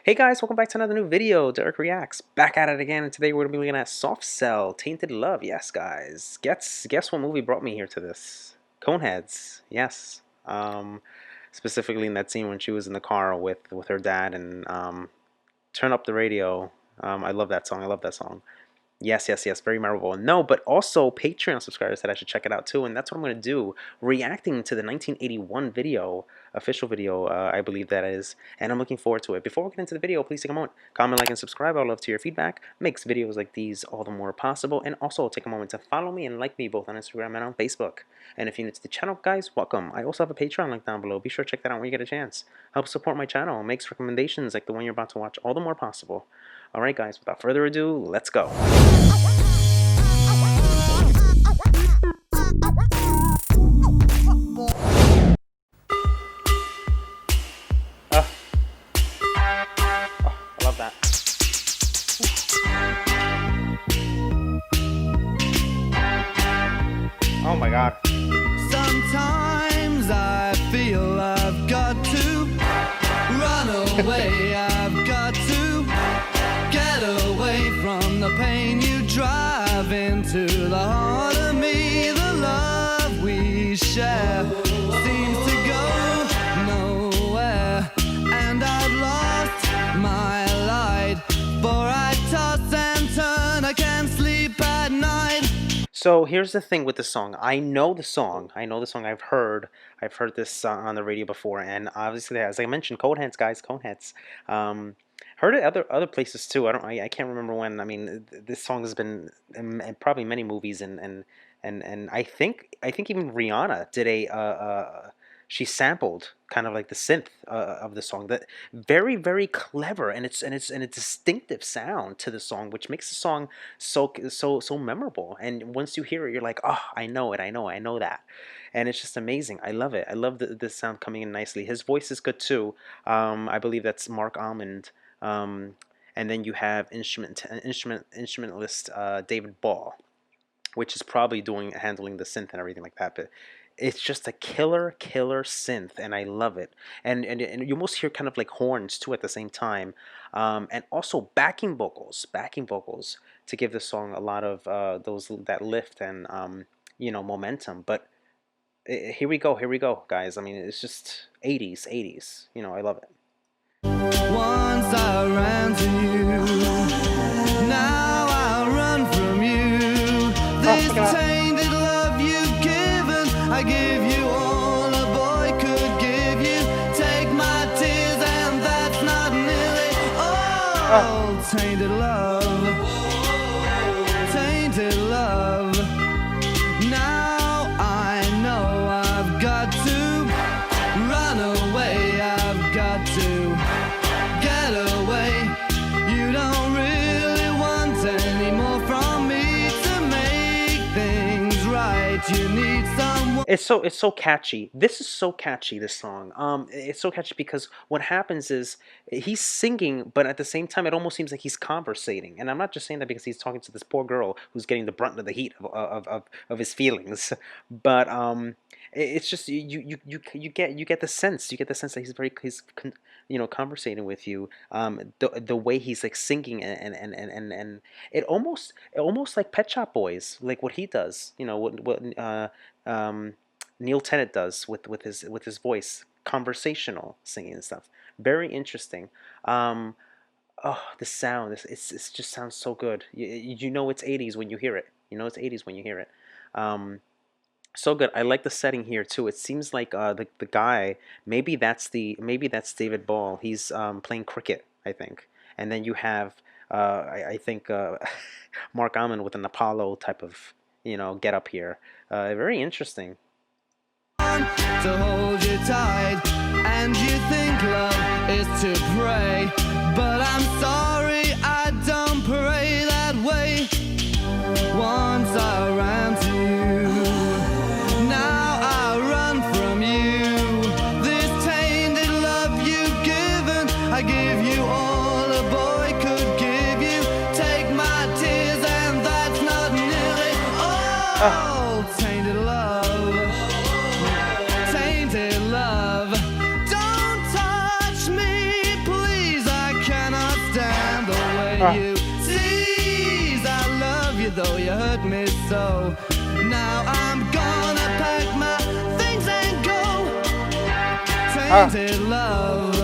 Hey guys, welcome back to another new video. Derek Reacts, back at it again, and today we're gonna be looking at Soft Cell, Tainted Love. Yes, guys. Guess what movie brought me here to this? Coneheads. Yes. Specifically in that scene when she was in the car with her dad and turn up the radio. I love that song. I love that song. Yes, yes, yes, very memorable. No, but also Patreon subscribers said I should check it out too, and that's what I'm going to do, reacting to the 1981 video, official video, I believe that is, and I'm looking forward to it. Before we get into the video, please take a moment, comment, like, and subscribe. I would love to hear your feedback. Makes videos like these all the more possible, and also take a moment to follow me and like me both on Instagram and on Facebook. And if you're new to the channel, guys, welcome. I also have a Patreon link down below. Be sure to check that out when you get a chance. Help support my channel, makes recommendations like the one you're about to watch all the more possible. Alright guys, without further ado, let's go. I love that. Oh my god. Sometimes I feel I've got to run away. I've got to get away from the pain you drive into the heart of me. The love we share seems to go nowhere, and I've lost my light, for I toss and turn, I can't sleep at night. So here's the thing with the song. I know the song. I've heard this on the radio before, and obviously, as I mentioned, Coneheads, guys, Coneheads. Heard it other places too. I can't remember when. I mean, this song has been in probably many movies, and I think even Rihanna did she sampled kind of like the synth of the song. That very clever, and it's a distinctive sound to the song, which makes the song so memorable. And once you hear it, you're like, oh, I know it, I know that, and it's just amazing. I love it. I love the sound coming in nicely. His voice is good too. I believe that's Mark Almond. And then you have instrumentalist David Ball, which is probably handling the synth and everything like that. But it's just a killer synth, and I love it. And you almost hear kind of like horns too at the same time, and also backing vocals to give the song a lot of that lift and momentum. But here we go, guys. I mean, it's just 80s. I love it. Once I ran to you, now I run from you. This tainted love you've given, I give you all a boy could give you. Take my tears and that's not nearly all. Tainted love, tainted love. Now I know I've got to run away. I've got to get away. You don't really want any more from me to make things right. You need someone. It's so catchy. This is so catchy, this song. It's so catchy because what happens is he's singing, but at the same time, it almost seems like he's conversating. And I'm not just saying that because he's talking to this poor girl who's getting the brunt of the heat of his feelings, but it's just you get the sense that he's conversating with you. The way he's like singing and it almost like Pet Shop Boys, like what he does. Neil Tennant does with his voice, conversational singing and stuff. Very interesting. Oh, the sound, it's just sounds so good. You know it's 80s when you hear it. So good. I like the setting here too. It seems like the guy, maybe that's David Ball. He's playing cricket, I think. And then you have I think Mark Almond with an Apollo type of get up here. Very interesting. To hold you tight, and you think love is to pray, but I'm sorry, I don't pray that way. Once I ran to you, now I run from you. This tainted love you've given, I give you all a boy could give you. Take my tears and that's not nearly all. Tainted love, tainted love. Don't touch me, please, I can't. you. Tease, I love you though you hurt me so. Now I'm gonna pack my things and go. Tainted love,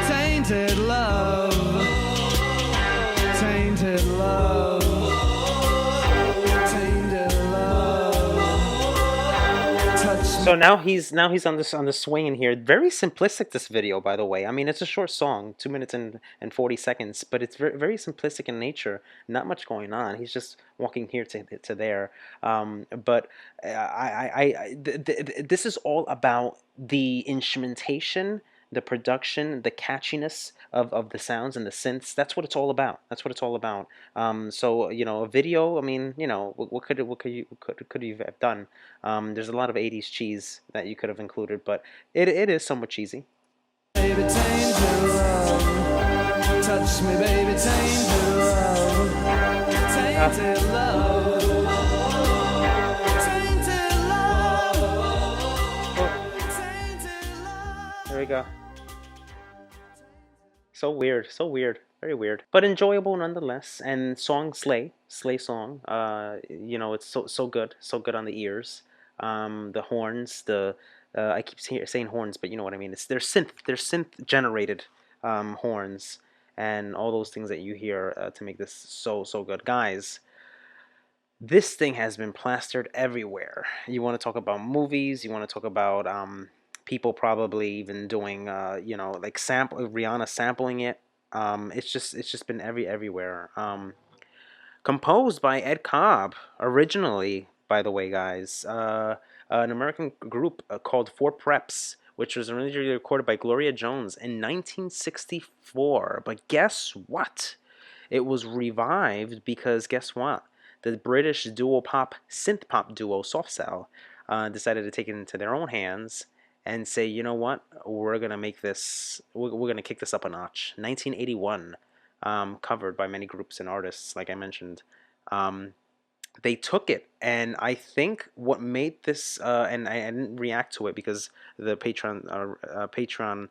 tainted love, tainted love, tainted love. Touch me. So now he's on the swing in here. Very simplistic, this video, by the way. I mean, it's a short song, 2 minutes and 40 seconds, but it's very simplistic in nature. Not much going on. He's just walking here to there. But this is all about the instrumentation, the production, the catchiness of the sounds and the synths. That's what it's all about. That's what it's all about. So you know, a video. I mean, you know, what could you have done? There's a lot of '80s cheese that you could have included, but it is somewhat cheesy. Baby, tainted love. Touch me, baby, tainted love. Tainted love. Tainted love. Tainted love. There we go. So weird, so weird, very weird, but enjoyable nonetheless. And song slay song. You know, it's so good, so good on the ears. The horns, I keep saying horns, but you know what I mean. They're synth generated horns, and all those things that you hear to make this so good, guys. This thing has been plastered everywhere. You want to talk about movies, you want to talk about people probably even doing you know, like Rihanna sampling it. It's just been everywhere. Composed by Ed Cobb originally, by the way, guys. An American group called Four Preps, which was originally recorded by Gloria Jones in 1964. But guess what? It was revived because guess what? The British duo pop synth pop duo Soft Cell decided to take it into their own hands and say, you know what? We're gonna make this. We're gonna kick this up a notch. 1981, covered by many groups and artists, like I mentioned. They took it, and I think what made this, and I didn't react to it because the Patreon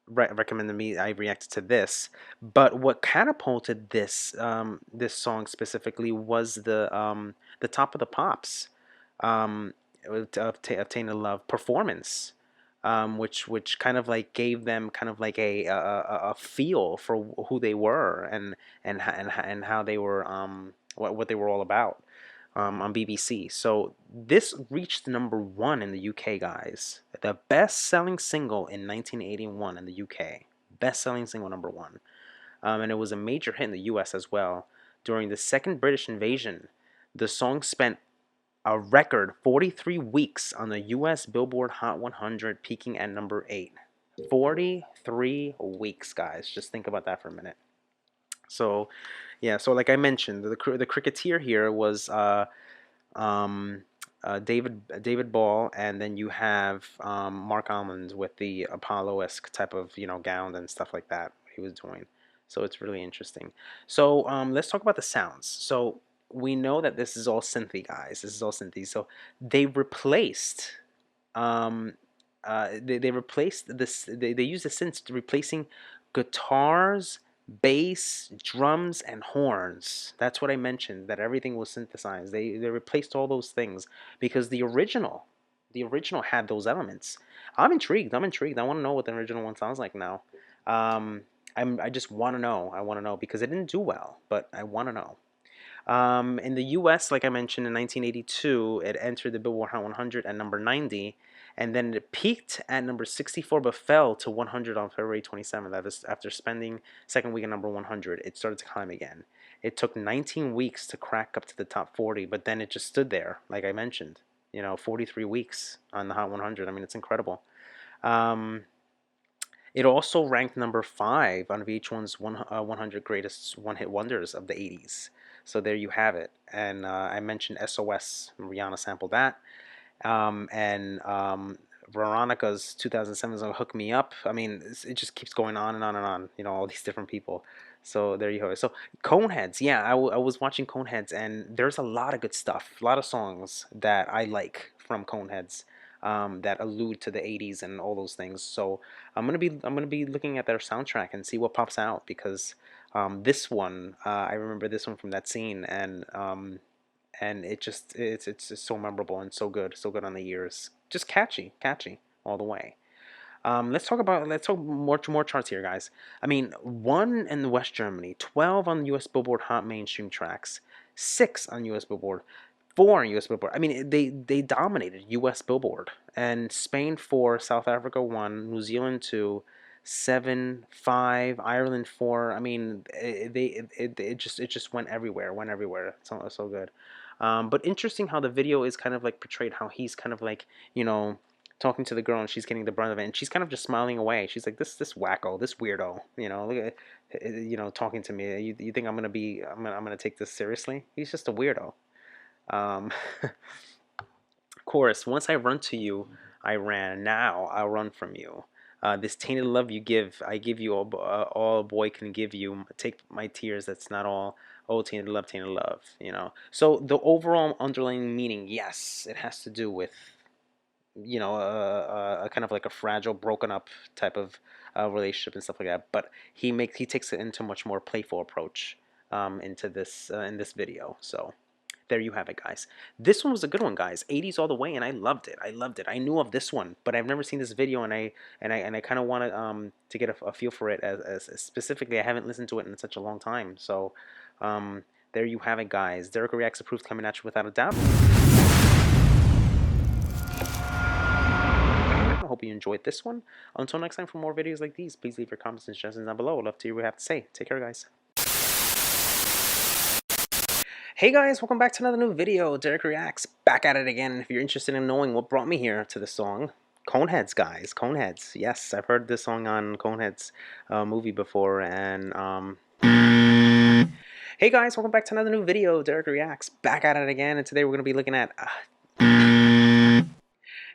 recommended me I reacted to this, but what catapulted this song specifically was the Top of the Pops, um, of Tainted Love performance, which kind of like gave them kind of like a feel for who they were and how they were, what they were all about, on BBC. So this reached #1 in the UK, guys. The best-selling single in 1981 in the UK. Best-selling single #1. And it was a major hit in the US as well. During the second British invasion, the song spent a record 43 weeks on the US Billboard Hot 100, peaking at #8. 43 weeks, guys. Just think about that for a minute. So, yeah, so like I mentioned, the cricketer here was David Ball, and then you have Mark Almond with the Apollo-esque type of, you know, gown and stuff like that he was doing. So it's really interesting. So let's talk about the sounds. So we know that this is all synthy, guys. This is all synthy. So they replaced they replaced this. They used the synths to replacing guitars, bass, drums, and horns. That's what I mentioned. That everything was synthesized. They replaced all those things because the original had those elements. I'm intrigued. I'm intrigued. I want to know what the original one sounds like now. I just want to know. I want to know because it didn't do well, but I want to know. In the U.S., like I mentioned, in 1982, it entered the Billboard Hot 100 at #90, and then it peaked at #64, but fell to 100 on February 27th. That is, after spending second week at #100, it started to climb again. It took 19 weeks to crack up to the top 40, but then it just stood there, like I mentioned. You know, 43 weeks on the Hot 100. I mean, it's incredible. It also ranked #5 on VH1's 100 Greatest One-Hit Wonders of the 80s. So there you have it. And I mentioned SOS. Rihanna sampled that. And Veronica's 2007 song Hook Me Up. I mean, it just keeps going on and on and on. You know, all these different people. So there you go. So Coneheads. Yeah, I was watching Coneheads, and there's a lot of good stuff. A lot of songs that I like from Coneheads. that allude to the 80s and all those things. So I'm gonna be looking at their soundtrack and see what pops out, because this one, I remember this one from that scene, and it's just so memorable and so good on the ears, just catchy all the way. Let's talk more charts here, guys. I mean, 1 in West Germany, 12 on U.S. Billboard Hot Mainstream Tracks, 6 on U.S. Billboard, 4 on U.S. Billboard. I mean, they dominated U.S. Billboard, and Spain 4, South Africa 1, New Zealand 2, 7, 5, Ireland 4. I mean, it just went everywhere. So good. But interesting how the video is kind of like portrayed, how he's kind of like, talking to the girl, and she's getting the brunt of it, and she's kind of just smiling away. She's like, this wacko, this weirdo, look at, talking to me. You think I'm gonna take this seriously? He's just a weirdo. Chorus: once I run to you, I ran. Now I'll run from you. This tainted love you give, I give you all a boy can give you. Take my tears, that's not all. Oh, tainted love, tainted love. So the overall underlying meaning, yes, it has to do with a kind of like a fragile, broken up type of relationship and stuff like that. But he takes it into a much more playful approach into this in this video. So there you have it, guys. This one was a good one, guys. 80s all the way, and I loved it. I loved it. I knew of this one, but I've never seen this video, and I kind of wanted to get a feel for it, as specifically I haven't listened to it in such a long time. So there you have it, guys. Derek Reacts approved, coming at you without a doubt. I hope you enjoyed this one. Until next time, for more videos like these, please leave your comments and suggestions down below. I'd love to hear what you have to say. Take care, guys. Hey guys, welcome back to another new video. Derek Reacts, back at it again. If you're interested in knowing what brought me here to the song, Coneheads, guys. Coneheads. Yes, I've heard this song on Coneheads movie before. And hey guys, welcome back to another new video. Derek Reacts, back at it again. And today we're going to be looking at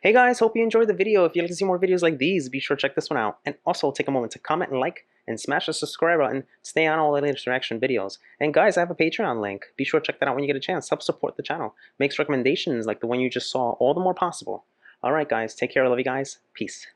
hey guys, hope you enjoyed the video. If you'd like to see more videos like these, be sure to check this one out. And also take a moment to comment and like, and smash the subscribe button. Stay on all the latest reaction videos. And guys, I have a Patreon link. Be sure to check that out when you get a chance. Help support the channel. Makes recommendations like the one you just saw all the more possible. Alright guys, take care. I love you guys. Peace.